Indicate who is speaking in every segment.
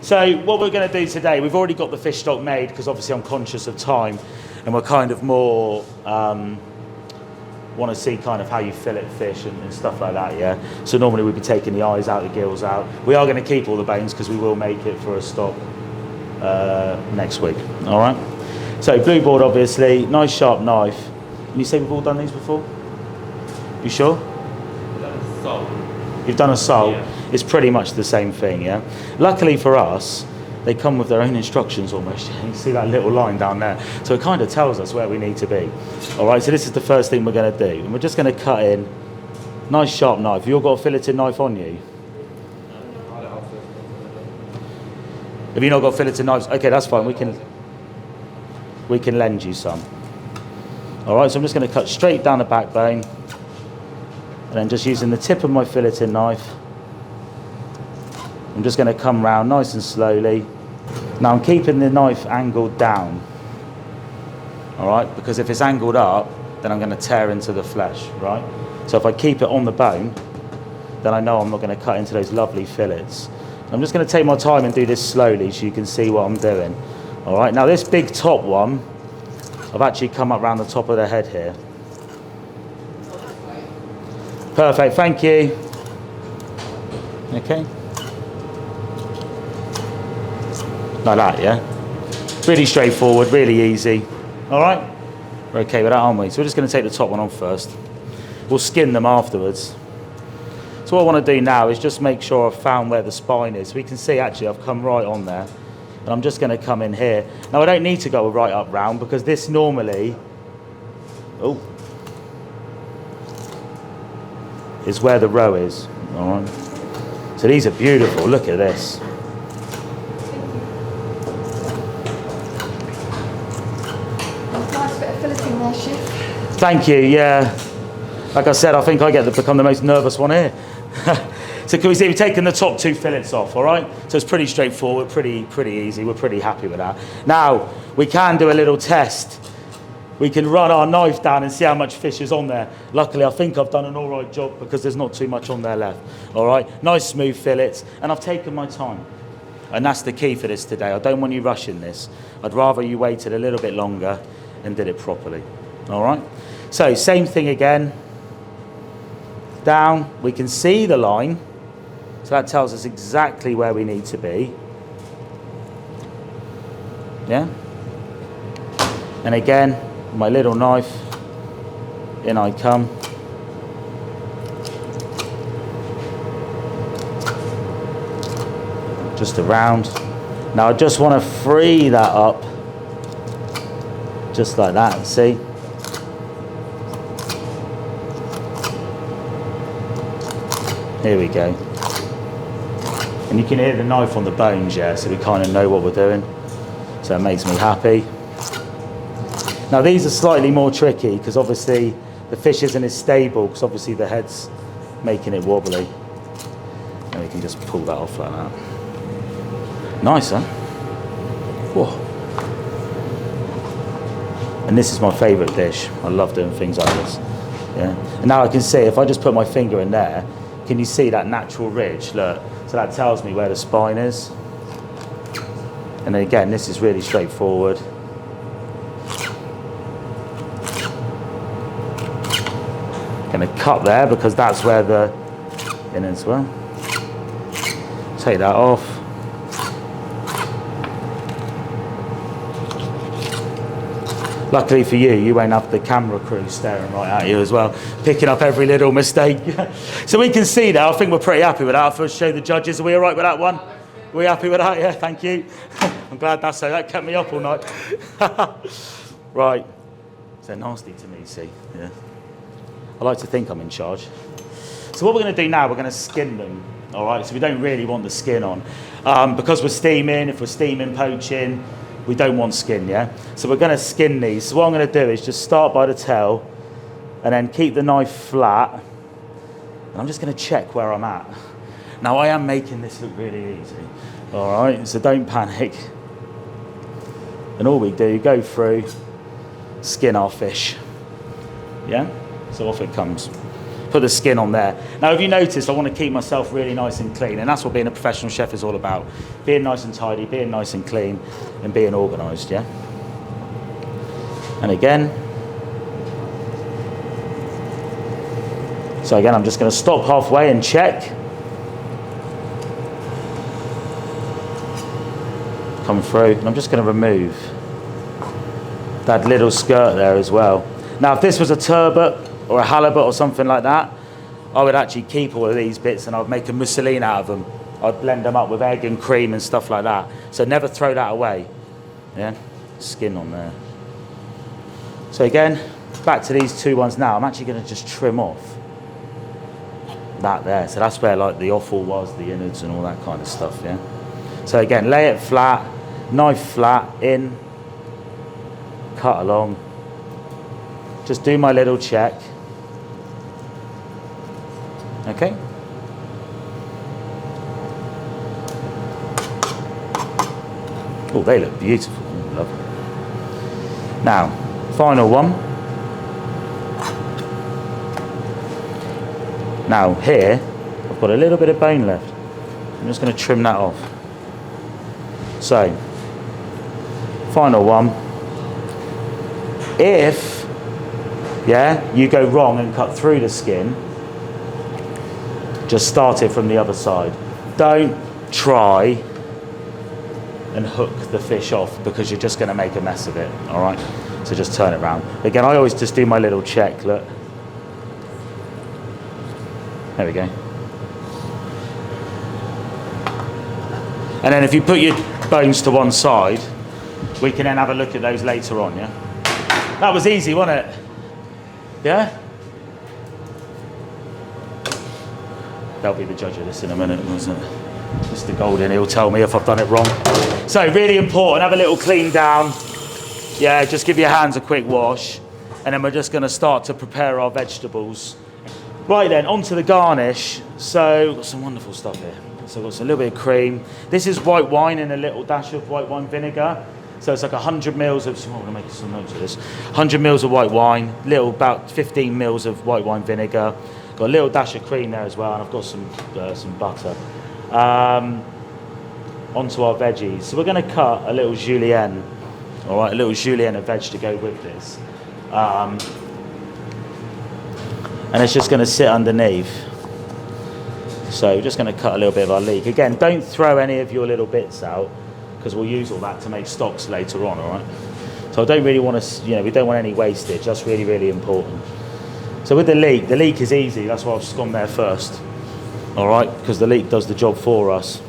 Speaker 1: So what we're going to do today, we've already got the fish stock made because obviously I'm conscious of time and we're kind of more want to see kind of how you fillet fish and stuff like that, yeah? So normally we'd be taking the eyes out, the gills out. We are going to keep all the bones because we will make it for a stock next week, all right? So blue board, obviously, nice sharp knife. And you say we've all done these before? You sure?
Speaker 2: We've done a sole.
Speaker 1: You've done a sole?
Speaker 2: Yeah.
Speaker 1: It's pretty much the same thing, yeah? Luckily for us, they come with their own instructions almost. You see that little line down there? So it kind of tells us where we need to be. All right, so this is the first thing we're going to do. And we're just going to cut in. Nice sharp knife. You all got a filleted knife on you? Have you not got filleted knives? Okay, that's fine. We can lend you some. All right, so I'm just going to cut straight down the backbone. And then just using the tip of my filleting knife, I'm just going to come round nice and slowly. Now I'm keeping the knife angled down, all right, because if it's angled up, then I'm going to tear into the flesh, right? So if I keep it on the bone, then I know I'm not going to cut into those lovely fillets. I'm just going to take my time and do this slowly so you can see what I'm doing. All right, now this big top one, I've actually come up round the top of the head here. Perfect, thank you. Okay. Like that, yeah? Really straightforward, really easy. All right? We're okay with that, aren't we? So we're just going to take the top one on first. We'll skin them afterwards. So what I want to do now is just make sure I've found where the spine is. We can see, actually, I've come right on there. And I'm just going to come in here. Now, I don't need to go right up round because this normally... Oh. Is where the roe is. All right? So these are beautiful. Look at this. Thank you, yeah. Like I said, I think I become the most nervous one here. So can we see we've taken the top two fillets off, all right? So it's pretty straightforward, pretty easy. We're pretty happy with that. Now, we can do a little test. We can run our knife down and see how much fish is on there. Luckily, I think I've done an all right job because there's not too much on there left, all right? Nice smooth fillets, and I've taken my time. And that's the key for this today. I don't want you rushing this. I'd rather you waited a little bit longer and did it properly, all right? So same thing again. Down, we can see the line. So that tells us exactly where we need to be. Yeah? And again, my little knife, in I come. Just around. Now I just want to free that up. Just like that, see? Here we go. And you can hear the knife on the bones, yeah, so we kind of know what we're doing. So it makes me happy. Now these are slightly more tricky because obviously the fish isn't as stable because obviously the head's making it wobbly. And we can just pull that off like that. Nice, huh? Whoa. And this is my favourite dish. I love doing things like this. Yeah. And now I can see, if I just put my finger in there, can you see that natural ridge? Look. So that tells me where the spine is. And then again, this is really straightforward. Going to cut there because that's where the in as well. Take that off. Luckily for you, you won't have the camera crew staring right at you as well, picking up every little mistake. So we can see that. I think we're pretty happy with that. I'll first show the judges. Are we all right with that one? Are we happy with that? Yeah, thank you. I'm glad that's so. That kept me up all night. Right. So nasty to me, see? Yeah. I like to think I'm in charge. So what we're going to do now, we're going to skin them. All right. So we don't really want the skin on. Because we're steaming, if we're steaming, poaching, we don't want skin, yeah? So we're going to skin these. So what I'm going to do is just start by the tail and then keep the knife flat. And I'm just going to check where I'm at. Now, I am making this look really easy. All right, so don't panic. And all we do, go through, skin our fish. Yeah? So off it comes. put the skin on there. Now, if you notice, I want to keep myself really nice and clean, and that's what being a professional chef is all about. Being nice and tidy, being nice and clean, and being organised, yeah? And again. So again, I'm just going to stop halfway and check. Come through, and I'm just going to remove that little skirt there as well. Now, if this was a turbot or a halibut or something like that, I would actually keep all of these bits and I'd make a mousseline out of them. I'd blend them up with egg and cream and stuff like that. So never throw that away. Yeah, skin on there. So again, back to these two ones now. I'm actually going to just trim off that there. So that's where like the offal was, the innards and all that kind of stuff, yeah. So again, lay it flat, knife flat, in, cut along. Just do my little check. Okay. Oh, they look beautiful. Lovely. Now, final one. Now here, I've got a little bit of bone left. I'm just going to trim that off. So, final one. If, yeah, you go wrong and cut through the skin, just start it from the other side. Don't try and hook the fish off because you're just going to make a mess of it, all right? So just turn it around. Again, I always just do my little check, look. There we go. And then if you put your bones to one side, we can then have a look at those later on, yeah? That was easy, wasn't it? Yeah? They'll be the judge of this in a minute, wasn't it? Mr. Golden, he'll tell me if I've done it wrong. So really important, have a little clean down. Yeah, just give your hands a quick wash. And then we're just gonna start to prepare our vegetables. Right then, onto the garnish. So, got some wonderful stuff here. So I've got a little bit of cream. This is white wine and a little dash of white wine vinegar. So it's like 100 mils of, I'm gonna make some notes of this. 100 mils of white wine, little about 15 mils of white wine vinegar. Got a little dash of cream there as well, and I've got some butter. Onto our veggies. So we're gonna cut a little julienne, all right, a little julienne of veg to go with this. And it's just gonna sit underneath. So we're just gonna cut a little bit of our leek. Again, don't throw any of your little bits out, because we'll use all that to make stocks later on, all right? So I don't really want to, we don't want any wastage. That's really, really important. So with the leek is easy. That's why I've just gone there first, all right? Because the leek does the job for us.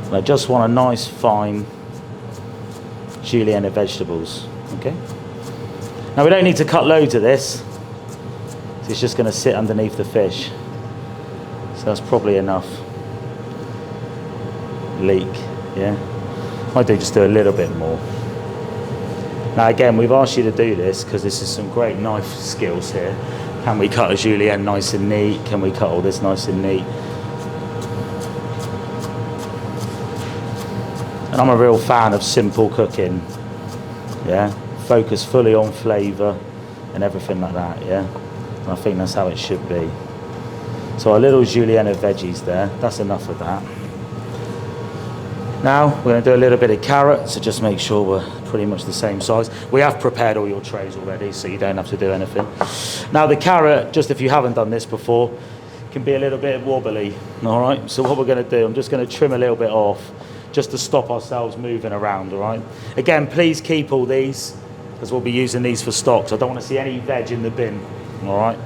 Speaker 1: And I just want a nice, fine julienne of vegetables, okay? Now we don't need to cut loads of this. So it's just going to sit underneath the fish. So that's probably enough. Leek, yeah. I do just do a little bit more. Now again, we've asked you to do this because this is some great knife skills here. Can we cut a julienne nice and neat? Can we cut all this nice and neat? And I'm a real fan of simple cooking, yeah. Focus fully on flavour and everything like that, yeah. And I think that's how it should be. So a little julienne of veggies there. That's enough of that. Now we're going to do a little bit of carrot, so just make sure we're pretty much the same size. We have prepared all your trays already, so you don't have to do anything. Now the carrot, just if you haven't done this before, can be a little bit wobbly, all right? So what we're going to do, I'm just going to trim a little bit off, just to stop ourselves moving around, all right? Again, please keep all these, because we'll be using these for stocks. I don't want to see any veg in the bin, all right?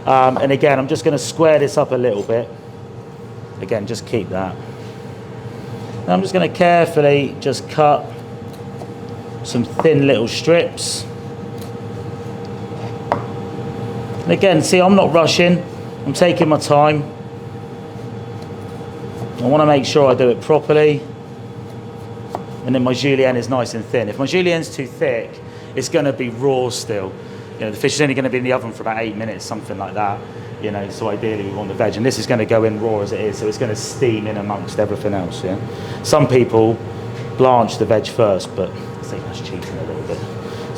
Speaker 1: And again, I'm just going to square this up a little bit. Again, just keep that. And I'm just going to carefully just cut some thin little strips. And again, see, I'm not rushing. I'm taking my time. I want to make sure I do it properly. And then my julienne is nice and thin. If my julienne's too thick, it's going to be raw still. The fish is only going to be in the oven for about 8 minutes, something like that. So ideally we want the veg, and this is going to go in raw as it is, so it's going to steam in amongst everything else, yeah? Some people blanch the veg first, but I think that's cheating a little bit,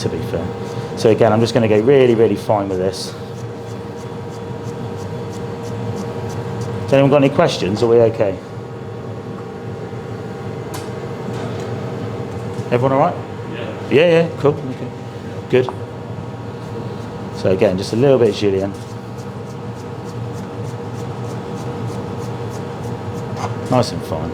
Speaker 1: to be fair. So again, I'm just going to go really, really fine with this. Has anyone got any questions? Are we okay? Everyone all right? Yeah, cool. Okay. Good. So again, just a little bit julienne. Nice and fine.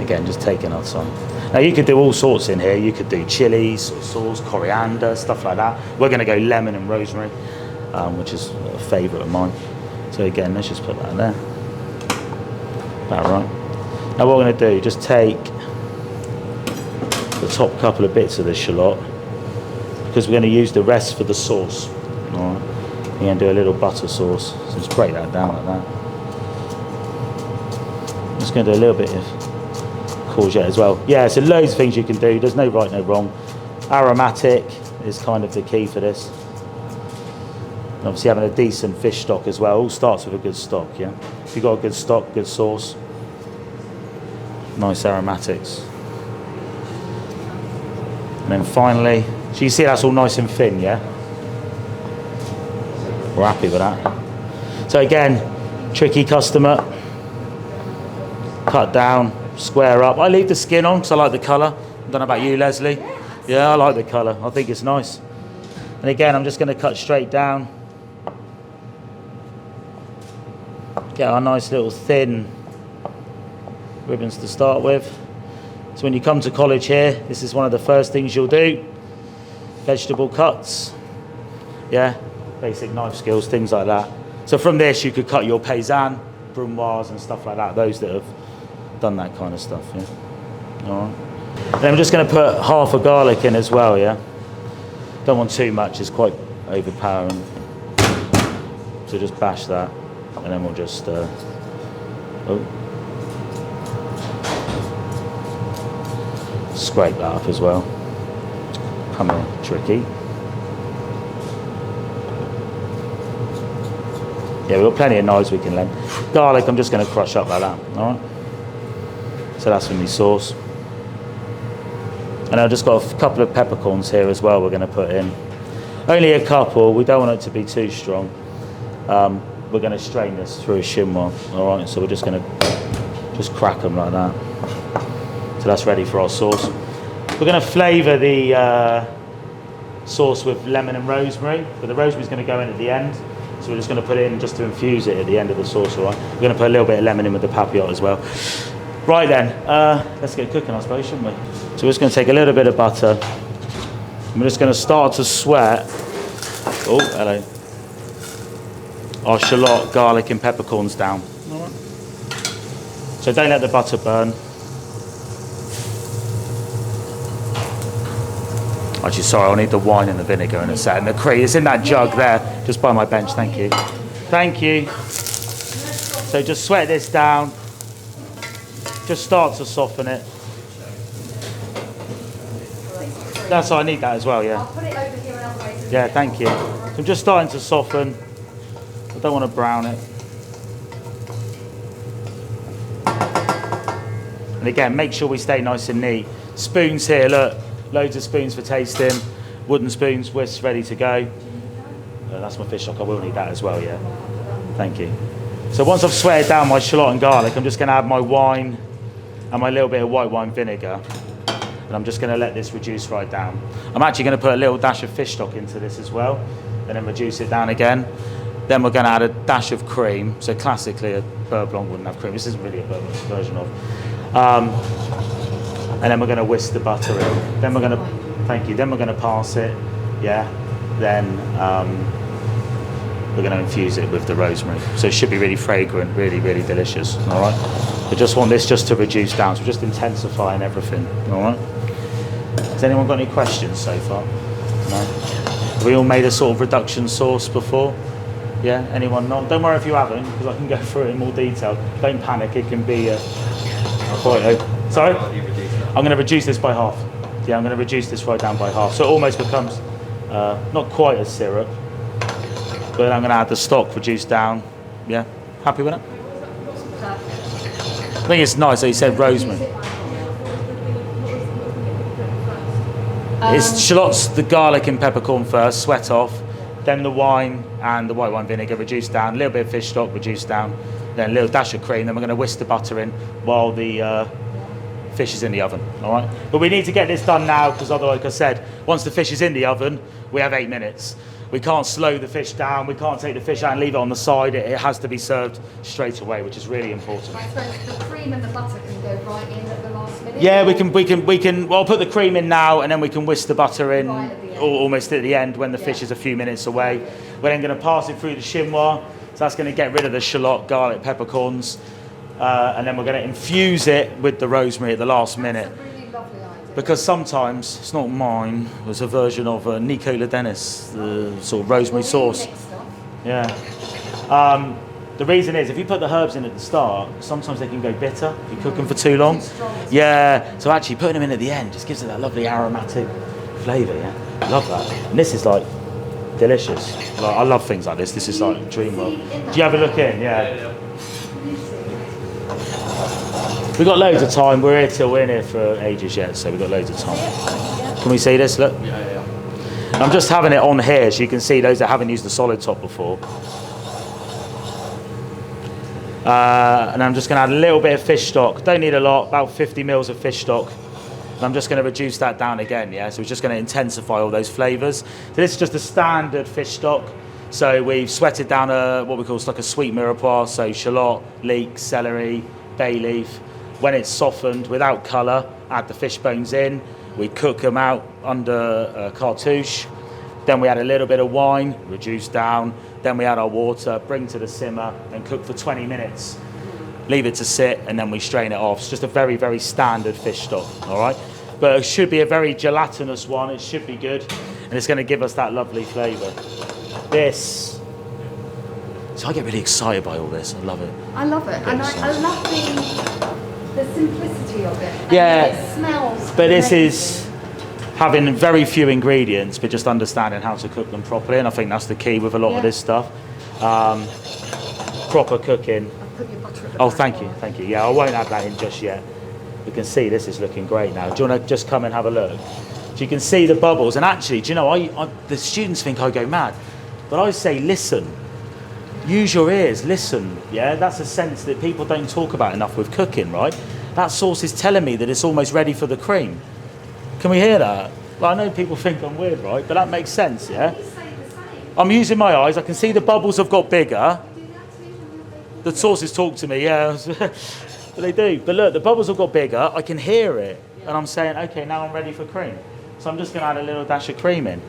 Speaker 1: Again, just taking our time. Now you could do all sorts in here. You could do chilies, soy sauce, coriander, stuff like that. We're going to go lemon and rosemary, which is a favourite of mine. So again, let's just put that there. About right. Now what we're going to do, just take the top couple of bits of the shallot, because we're going to use the rest for the sauce. All right. We're going to do a little butter sauce. So just break that down like that. Just going to do a little bit of courgette as well. Yeah, so loads of things you can do. There's no right, no wrong. Aromatic is kind of the key for this. And obviously having a decent fish stock as well. All starts with a good stock, yeah. If you've got a good stock, good sauce, nice aromatics. And then finally, so you see that's all nice and thin, yeah? We're happy with that. So again, tricky customer. Cut down, square up. I leave the skin on because I like the colour. I don't know about you, Leslie. Yeah, I like the colour. I think it's nice. And again, I'm just going to cut straight down. Get our nice little thin ribbons to start with. So when you come to college here, this is one of the first things you'll do. Vegetable cuts. Yeah, basic knife skills, things like that. So from this, you could cut your paysanne, brunoise and stuff like that. Those that have done that kind of stuff, yeah. All right. Then I'm just going to put half a garlic in as well, yeah. Don't want too much; it's quite overpowering. So just bash that, and then we'll just scrape that up as well. Come here, tricky. Yeah, we've got plenty of knives we can lend. Garlic, I'm just going to crush up like that. All right. So that's from the sauce. And I've just got a couple of peppercorns here as well we're going to put in. Only a couple, we don't want it to be too strong. We're going to strain this through a chinois. All right, so we're just going to just crack them like that. So that's ready for our sauce. We're going to flavour the sauce with lemon and rosemary, but the rosemary's going to go in at the end. So we're just going to put it in just to infuse it at the end of the sauce, all right? We're going to put a little bit of lemon in with the papillote as well. Right then, let's get cooking, I suppose, shouldn't we? So we're just going to take a little bit of butter. We're just going to start to sweat. Oh, hello. Our shallot, garlic and peppercorns down. All right. So don't let the butter burn. Actually, sorry, I'll need the wine and the vinegar in a second. The cream, it's in that jug there, just by my bench, thank you. Thank you. So just sweat this down. Just start to soften it. That's all, I need that as well, yeah. Yeah, thank you. So I'm just starting to soften. I don't want to brown it. And again, make sure we stay nice and neat. Spoons here, look. Loads of spoons for tasting. Wooden spoons, whisks ready to go. That's my fish stock, I will need that as well, yeah. Thank you. So once I've sweated down my shallot and garlic, I'm just going to add my wine and my little bit of white wine vinegar. And I'm just going to let this reduce right down. I'm actually going to put a little dash of fish stock into this as well, and then reduce it down again. Then we're going to add a dash of cream. So classically, a beurre blanc wouldn't have cream. This isn't really a beurre blanc version of. And then we're going to whisk the butter in. Then we're going to, thank you. Then we're going to pass it, yeah. Then we're going to infuse it with the rosemary. So it should be really fragrant, really, really delicious. All right. I just want this just to reduce down. So we're just intensifying everything. All right. Has anyone got any questions so far? No. Have we all made a sort of reduction sauce before? Yeah. Anyone not? Don't worry if you haven't, because I can go through it in more detail. Don't panic. It can be quite. Sorry. I'm going to reduce this by half. Yeah, I'm going to reduce this right down by half. So it almost becomes not quite a syrup, but then I'm going to add the stock reduced down. Yeah, happy with it? I think it's nice that you said rosemary. It's shallots, the garlic and peppercorn first, sweat off, then the wine and the white wine vinegar reduced down, a little bit of fish stock reduced down, then a little dash of cream, then we're going to whisk the butter in while the fish is in the oven, all right? But we need to get this done now because otherwise, like I said, once the fish is in the oven, we have 8 minutes. We can't slow the fish down, we can't take the fish out and leave it on the side, it has to be served straight away, which is really important.
Speaker 3: I suppose the cream and the butter can go right in at the last minute?
Speaker 1: Yeah, we can, well, I'll put the cream in now and then we can whisk the butter in
Speaker 3: Right at the end.
Speaker 1: almost at the end when the fish is a few minutes away. We're then going to pass it through the chinois, so that's going to get rid of the shallot, garlic, peppercorns, and then we're going to infuse it with the rosemary at the last minute.
Speaker 3: That's a really lovely idea.
Speaker 1: Because sometimes, it's not mine, there's a version of Nicola Dennis, the sort of rosemary sauce. Yeah. The reason is, if you put the herbs in at the start, sometimes they can go bitter if you cook them for too long.
Speaker 3: Too strong.
Speaker 1: Yeah, so actually putting them in at the end just gives it that lovely aromatic flavour, yeah? Love that. And this is like delicious. Like, I love things like this. This is like dream world. Do you have a look in? Yeah. We've got loads of time. We're in here for ages yet, so we've got loads of time. Can we see this? Look.
Speaker 2: Yeah.
Speaker 1: I'm just having it on here so you can see those that haven't used the solid top before. And I'm just going to add a little bit of fish stock. Don't need a lot, about 50 mils of fish stock. And I'm just going to reduce that down again, yeah? So we're just going to intensify all those flavours. So this is just a standard fish stock. So we've sweated down what we call like a sweet mirepoix, so shallot, leek, celery, bay leaf. When it's softened without colour, add the fish bones in. We cook them out under cartouche. Then we add a little bit of wine, reduce down. Then we add our water, bring to the simmer, and cook for 20 minutes. Leave it to sit, and then we strain it off. It's just a very, very standard fish stock, all right? But it should be a very gelatinous one. It should be good, and it's going to give us that lovely flavour. This. So I get really excited by all this. I love it.
Speaker 3: I love it, and I love the simplicity of it. And
Speaker 1: Yeah,
Speaker 3: it smells.
Speaker 1: but this
Speaker 3: amazing.
Speaker 1: is having very few ingredients, but just understanding how to cook them properly, and I think that's the key with a lot of this stuff. Proper cooking.
Speaker 3: I'll put your butter at the
Speaker 1: Oh,
Speaker 3: back
Speaker 1: thank
Speaker 3: on.
Speaker 1: you, thank you. Yeah, I won't add that in just yet. You can see this is looking great now. Do you want to just come and have a look? So you can see the bubbles, and actually, do you know, the students think I go mad, but I say listen. Use your ears, listen, yeah? That's a sense that people don't talk about enough with cooking, right? That sauce is telling me that it's almost ready for the cream. Can we hear that? Well, I know people think I'm weird, right? But that makes sense, yeah?
Speaker 3: You say the same.
Speaker 1: I'm using my eyes. I can see the bubbles have got bigger. The sauces talk to me, yeah. But they do. But look, the bubbles have got bigger. I can hear it. And I'm saying, okay, now I'm ready for cream. So I'm just going to add a little dash of cream in.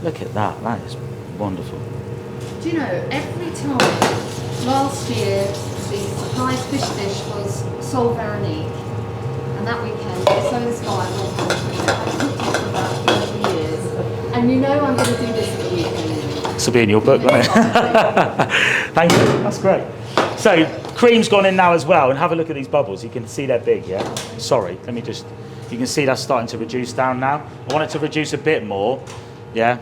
Speaker 1: Look at that. That is wonderful.
Speaker 3: Do you know, every time last year the surprise fish dish was Sol Veronique, and that weekend it's so inspiring. I've cooked it for about 30 years, and you know I'm going to do this at the weekend.
Speaker 1: This will be in your book, won't it? Thank you. That's great. So cream's gone in now as well, and have a look at these bubbles. You can see they're big, yeah? Sorry, let me just... You can see that's starting to reduce down now. I want it to reduce a bit more, yeah?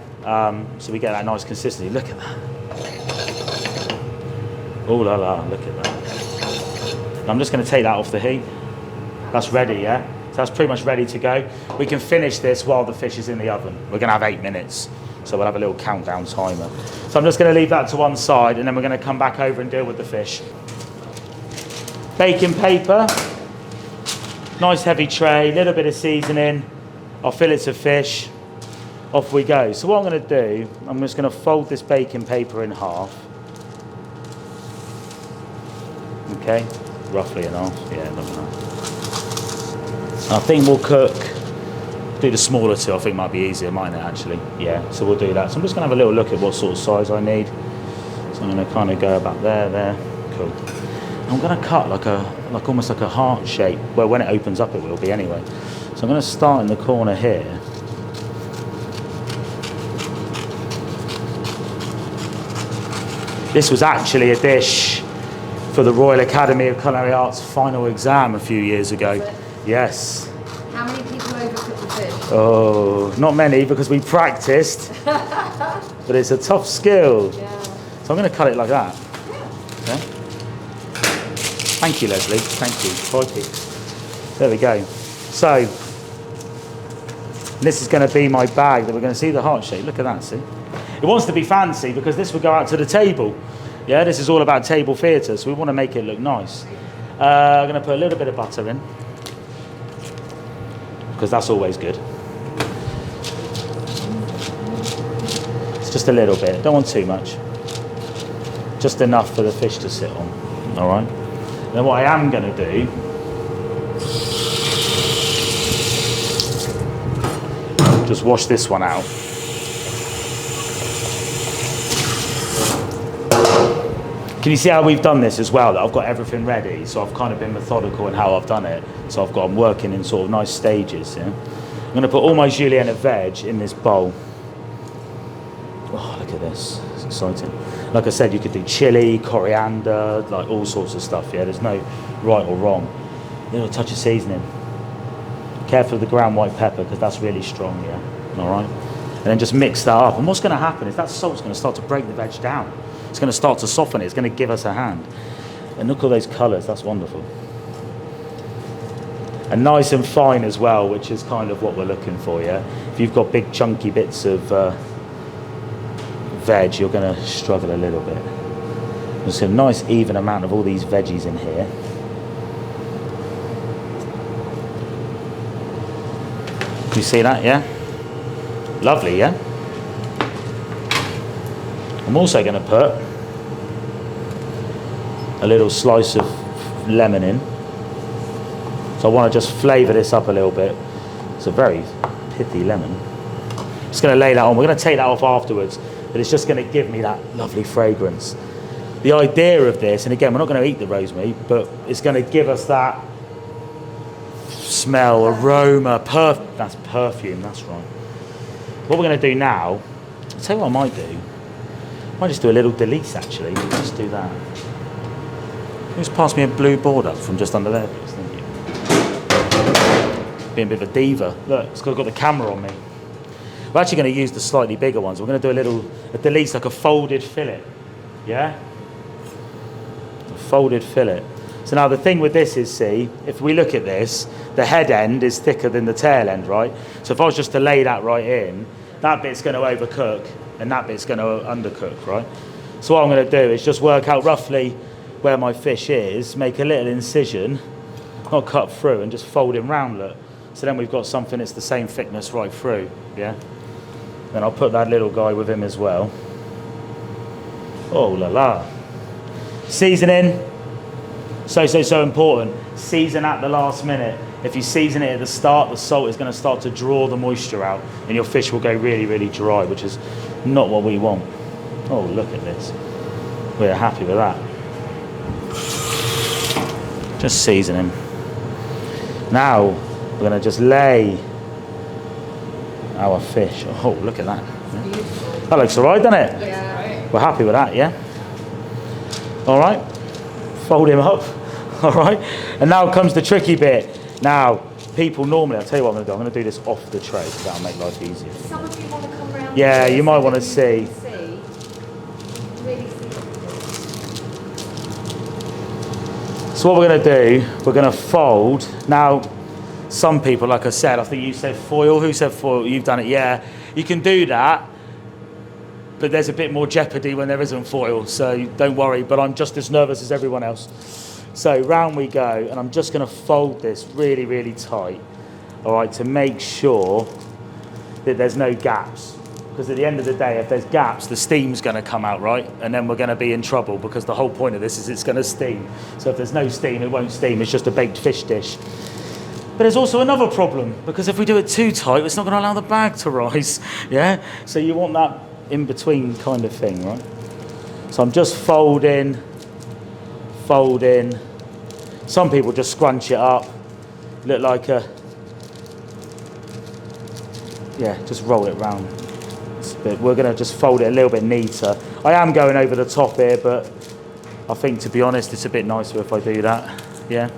Speaker 1: So we get that nice consistency. Look at that. Oh la la, look at that. I'm just going to take that off the heat. That's ready, yeah? So that's pretty much ready to go. We can finish this while the fish is in the oven. We're going to have 8 minutes, so we'll have a little countdown timer. So I'm just going to leave that to one side, and then we're going to come back over and deal with the fish. Baking paper, nice heavy tray, little bit of seasoning, our fillets of fish, off we go. So what I'm going to do, I'm just going to fold this baking paper in half. Okay, roughly in half, yeah, not enough. I think we'll do the smaller two, I think might be easier, mightn't it actually? Yeah, so we'll do that. So I'm just going to have a little look at what sort of size I need. So I'm going to kind of go about there, cool. I'm going to cut like almost like a heart shape, well when it opens up it will be anyway. So I'm going to start in the corner here. This was actually a dish for the Royal Academy of Culinary Arts final exam a few years ago. Yes.
Speaker 3: How many people overcook the fish?
Speaker 1: Oh, not many because we practiced, but it's a tough skill.
Speaker 3: Yeah.
Speaker 1: So I'm going to cut it like that. Yeah. Thank you, Leslie. Thank you. Crikey. There we go. So And this is going to be my bag that we're going to see the heart shape. Look at that, see? It wants to be fancy because this would go out to the table. Yeah, this is all about table theatre, so we want to make it look nice. I'm going to put a little bit of butter in because that's always good. It's just a little bit, don't want too much. Just enough for the fish to sit on, all right? Then what I am going to do, just wash this one out. Can you see how we've done this as well? That I've got everything ready, so I've kind of been methodical in how I've done it. So I'm working in sort of nice stages. Yeah? I'm going to put all my julienne of veg in this bowl. Oh, look at this! It's exciting. Like I said, you could do chili, coriander, like all sorts of stuff. Yeah, there's no right or wrong. A little touch of seasoning. Careful of the ground white pepper because that's really strong. Yeah, all right. And then just mix that up. And what's going to happen is that salt's going to start to break the veg down. It's going to start to soften it. It's going to give us a hand. And look at all those colours. That's wonderful. And nice and fine as well, which is kind of what we're looking for, yeah? If you've got big chunky bits of veg, you're going to struggle a little bit. There's a nice even amount of all these veggies in here. You see that, yeah? Lovely, yeah? I'm also going to put a little slice of lemon in. So I want to just flavour this up a little bit. It's a very pithy lemon. Just going to lay that on. We're going to take that off afterwards, but it's just going to give me that lovely fragrance. The idea of this, and again, we're not going to eat the rosemary, but it's going to give us that smell, aroma, that's perfume, that's right. What we're going to do now, I'll tell you what I might do. I might just do a little delise actually. Let's do that. Just pass me a blue border from just under there, please. Thank you. Being a bit of a diva. Look, it's got the camera on me. We're actually going to use the slightly bigger ones. We're going to do a delise, like a folded fillet. Yeah? A folded fillet. So now the thing with this is, see, if we look at this, the head end is thicker than the tail end, right? So if I was just to lay that right in, that bit's going to overcook and that bit's going to undercook, right? So what I'm going to do is just work out roughly where my fish is, make a little incision, not cut through, and just fold him round, look. So then we've got something that's the same thickness right through, yeah? Then I'll put that little guy with him as well. Oh la la. Seasoning, so important. Season at the last minute. If you season it at the start, the salt is going to start to draw the moisture out and your fish will go really, really dry, which is not what we want. Oh, look at this. We're happy with that. Just seasoning. Now, we're going to just lay our fish. Oh, look at that. That looks all right, doesn't it?
Speaker 3: Yeah.
Speaker 1: We're happy with that, yeah? All right. Fold him up. All right. And now comes the tricky bit. Now, people normally, I'll tell you what I'm going to do. I'm going to do this off the tray because that'll make life easier.
Speaker 3: Some of you want to come round.
Speaker 1: Yeah, you might want to see.
Speaker 3: Really see.
Speaker 1: So what we're going to do, we're going to fold. Now, some people, like I said, I think you said foil. Who said foil? You've done it, yeah. You can do that, but there's a bit more jeopardy when there isn't foil, so don't worry, but I'm just as nervous as everyone else. So round we go, and I'm just going to fold this really, really tight, all right, to make sure that there's no gaps. Because at the end of the day, if there's gaps, the steam's going to come out, right? And then we're going to be in trouble because the whole point of this is it's going to steam. So if there's no steam, it won't steam. It's just a baked fish dish. But there's also another problem because if we do it too tight, it's not going to allow the bag to rise, yeah? So you want that in-between kind of thing, right? So I'm just folding. Some people just scrunch it up, look like a, yeah, just roll it round. But we're going to just fold it a little bit neater. I am going over the top here, but I think, to be honest, it's a bit nicer if I do that, yeah?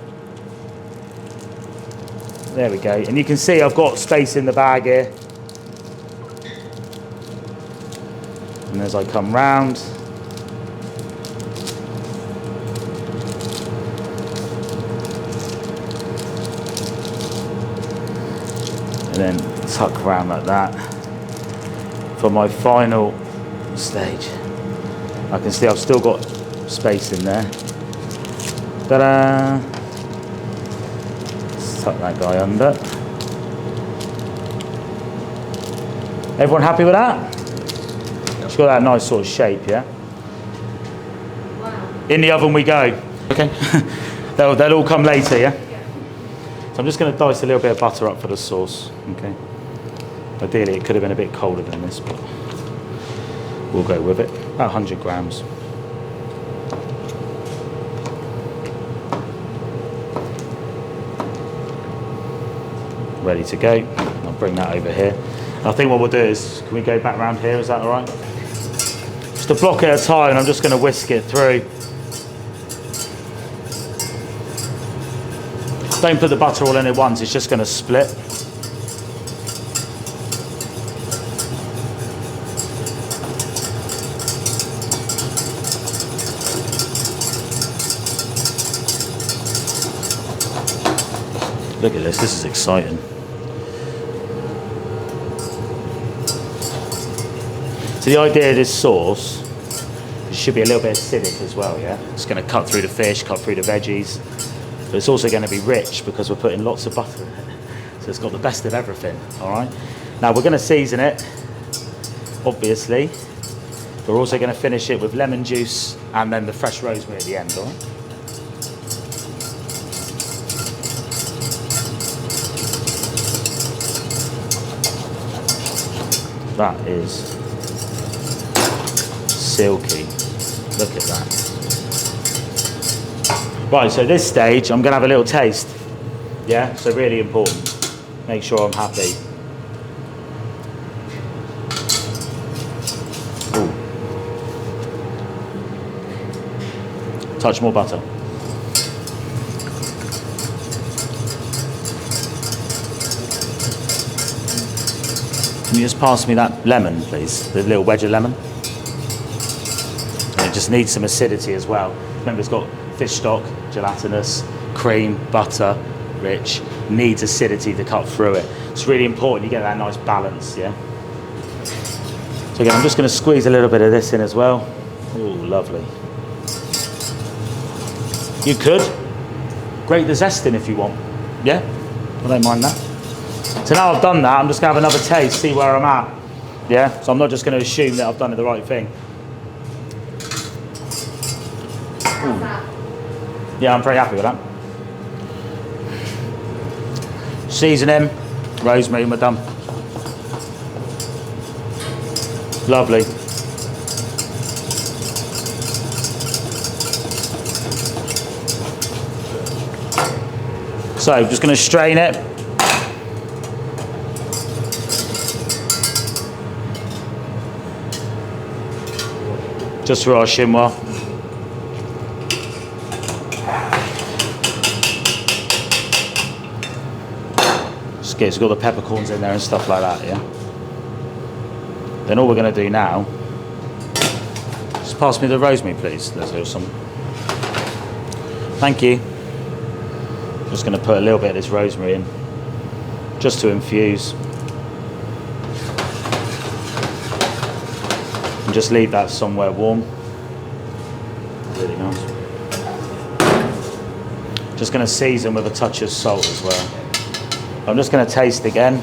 Speaker 1: There we go. And you can see I've got space in the bag here. And as I come round, and then tuck around like that. For my final stage, I can see I've still got space in there. Ta-da! Let's tuck that guy under. Everyone happy with that? It's got that nice sort of shape, yeah?
Speaker 3: Wow.
Speaker 1: In the oven we go. Okay. they'll all come later, yeah? So I'm just going to dice a little bit of butter up for the sauce. Okay. Ideally it could have been a bit colder than this, but we'll go with it. About 100 grams. Ready to go. I'll bring that over here. I think what we'll do is, can we go back round here? Is that all right? Just a block at a time, I'm just going to whisk it through. Don't put the butter all in at once, it's just going to split. Look at this is exciting. So the idea of this sauce, it should be a little bit acidic as well, yeah? It's going to cut through the fish, cut through the veggies, but it's also going to be rich because we're putting lots of butter in it. So it's got the best of everything, all right? Now we're going to season it, obviously. We're also going to finish it with lemon juice and then the fresh rosemary at the end, all right? That is silky. Look at that. Right, so this stage, I'm going to have a little taste. Yeah, so really important. Make sure I'm happy. Ooh. Touch more butter. Can you just pass me that lemon, please? The little wedge of lemon. And it just needs some acidity as well. Remember, it's got fish stock, gelatinous, cream, butter, rich. Needs acidity to cut through it. It's really important you get that nice balance, yeah? So again, I'm just going to squeeze a little bit of this in as well. Ooh, lovely. You could grate the zest in if you want. Yeah? I don't mind that. So now I've done that, I'm just going to have another taste, see where I'm at. Yeah? So I'm not just going to assume that I've done it the right thing. Ooh. Yeah, I'm very happy with that. Seasoning, rosemary, we're done. Lovely. So, just going to strain it. Just for our chinois. It's got the peppercorns in there and stuff like that, yeah? Then all we're going to do now, just pass me the rosemary, please. Let's do some. Thank you. Just going to put a little bit of this rosemary in, just to infuse. And just leave that somewhere warm. Really nice. Just going to season with a touch of salt as well. I'm just going to taste again.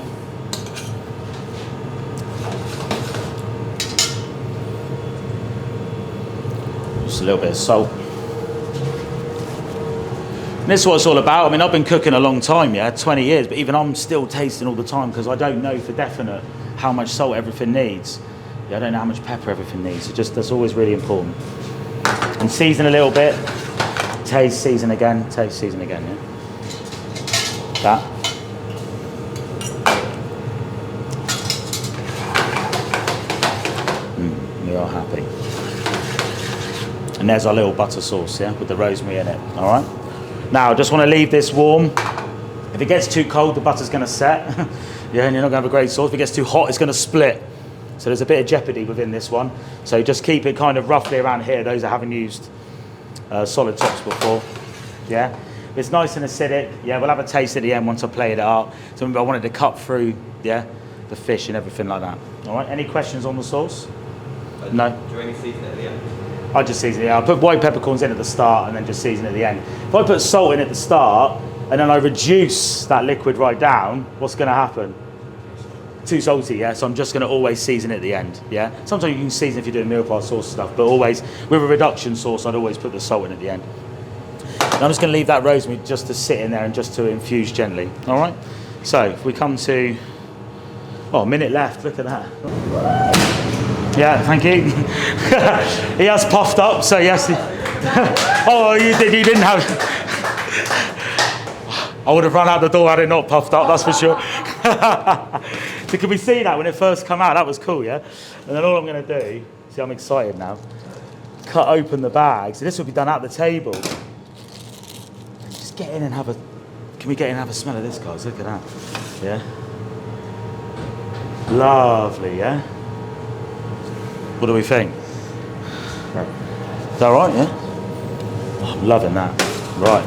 Speaker 1: Just a little bit of salt. And this is what it's all about. I mean, I've been cooking a long time, yeah, 20 years, but even I'm still tasting all the time because I don't know for definite how much salt everything needs. Yeah, I don't know how much pepper everything needs. That's always really important. And season a little bit. Taste, season again, yeah? That. We are happy. And there's our little butter sauce, yeah, with the rosemary in it, all right? Now, I just want to leave this warm. If it gets too cold, the butter's going to set. Yeah, and you're not going to have a great sauce. If it gets too hot, it's going to split. So there's a bit of jeopardy within this one. So just keep it kind of roughly around here, those that haven't used solid tops before. Yeah, it's nice and acidic. Yeah, we'll have a taste at the end once I play it out. So I wanted to cut through, yeah, the fish and everything like that. All right, any questions on the sauce? No?
Speaker 2: Do you only season it at the end?
Speaker 1: I just season it. I put white peppercorns in at the start and then just season at the end. If I put salt in at the start and then I reduce that liquid right down, what's going to happen? Too salty, yeah? So I'm just going to always season at the end, yeah? Sometimes you can season if you're doing meal part sauce stuff, but always, with a reduction sauce, I'd always put the salt in at the end. And I'm just going to leave that rosemary just to sit in there and just to infuse gently, all right? So if we come to, oh, a minute left, look at that. Yeah, thank you. He has puffed up, so yes. Oh, you didn't have. I would have run out the door had it not puffed up, that's for sure. So can we see that when it first come out? That was cool, yeah? And then all I'm going to do, see I'm excited now, cut open the bag. So this will be done at the table. Just get in and have a, can we get in and have a smell of this, guys? Look at that, yeah? Lovely, yeah? What do we think? Is that all right, yeah? Oh, I'm loving that. Right.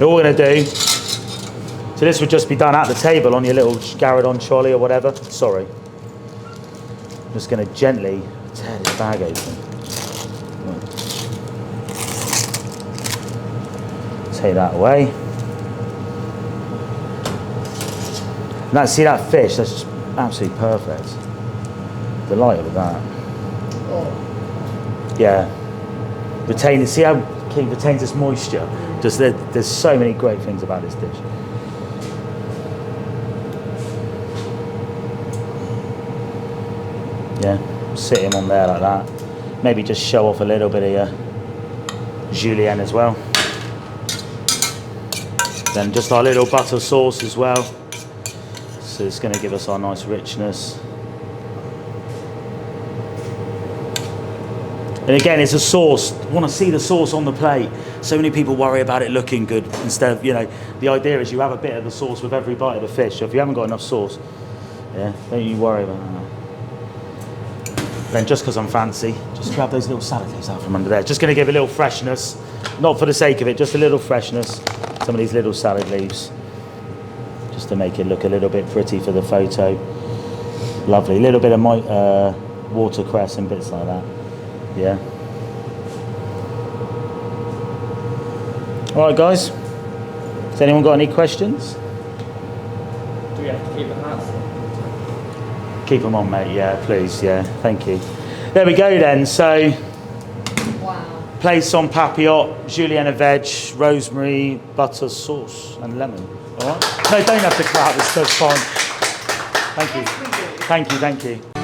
Speaker 1: All we're going to do, so this would just be done at the table on your little Garradon trolley or whatever. Sorry. I'm just going to gently tear this bag open. Take that away. Now, see that fish? That's just absolutely perfect. Delighted with that.
Speaker 3: Oh.
Speaker 1: Yeah. Retain, see how it retains its moisture? Just there's so many great things about this dish. Yeah, sit him on there like that. Maybe just show off a little bit of your julienne as well. Then just our little butter sauce as well. So it's going to give us our nice richness. And again, it's a sauce. I want to see the sauce on the plate. So many people worry about it looking good instead of, you know, the idea is you have a bit of the sauce with every bite of the fish. So if you haven't got enough sauce, yeah, don't you worry about that. Then just because I'm fancy, just grab those little salad leaves out from under there. Just going to give a little freshness, not for the sake of it, just a little freshness. Some of these little salad leaves, just to make it look a little bit pretty for the photo. Lovely. A little bit of watercress and bits like that. Yeah. All right, guys. Has anyone got any questions?
Speaker 2: Do we have to keep the hats on?
Speaker 1: Keep them on, mate. Yeah, please. Yeah, thank you. There we go then. So,
Speaker 3: Wow.
Speaker 1: place on papillote, julienne veg, rosemary, butter sauce, and lemon. All right. No, don't have to clap. It's fine. Thank you.
Speaker 3: Yes, we do.
Speaker 1: Thank you. Thank you.